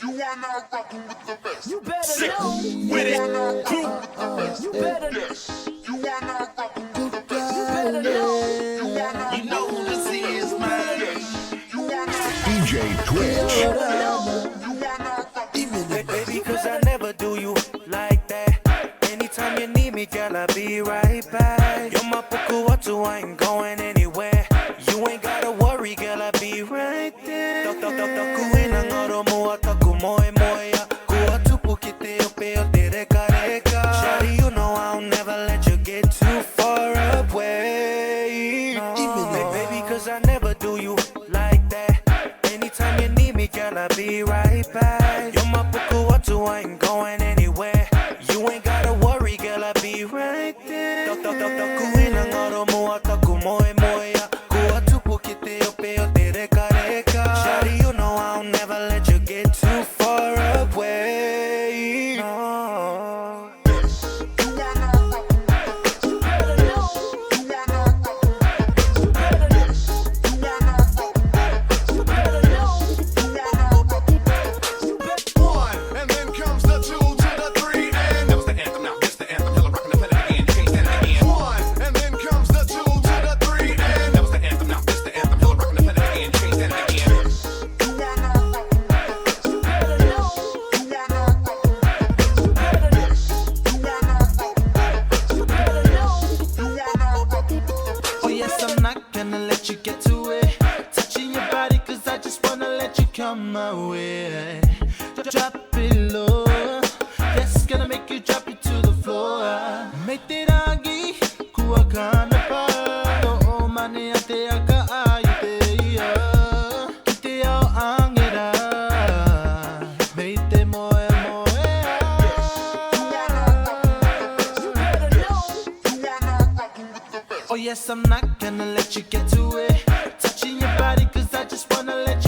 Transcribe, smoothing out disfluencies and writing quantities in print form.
You are now rocking with the best. You better Sick know. with You are now it. rocking with the best. You better know. Yes. You are now rocking with the best. You better know. You are now You know who this is, man. yes. You are now DJ Twitch. you are now rocking with the best. Baby, cause I never do you like that. Anytime you need me, girl, I'll be right back. You're my puku watu, I ain't going anywhere. You ain't gotta worry, girl, I'll be right there. Kuina ngoro mua taku moe moea. Kua tupu kite ope o te reka reka. Shawty, you know I'll never let you get too far away. No. Baby, cause I never do you like that. Anytime you need me, girl, I'll be right back. You're my puku watu, I ain't going anywhere. You ain't gotta worry, girl, I'll be right there. Kuina ngoro mua taku moe moea. Kua tupu kite ope o te reka reka. Shawty, you know I'll never let you get too far away. No. You are now rocking with the best. You better know. You are now rocking with the best. You better know. You are now rocking with the best. You better know. You are now rocking with the best. You better. One, and then comes the 2 to the 3, and that was the anthem. Now this the anthem. Hella rockin' the planet again. Can't stand it again. One, and then comes the 2 to the 3, and that was the anthem. Now this the anthem. Hella rockin' the planet again. Can't stand it again. You are now rocking with the best. You better know. You are now rocking with the best. You better know. You are now rocking with the best. You better know. You are now rocking with the best. Oh yes, I'm not gonna let you get to it. Touching your body, cause I just wanna let you come my way. Drop it low. Yes, gonna make you drop it to the floor. Make it agi, kuwa kana pa. No mane ate aka ayute ya. Kite ao angira. Meite moe moe. You better know. You are now rocking with the best. Oh yes, I'm not gonna let you get to it. Touching your body, cause I just wanna let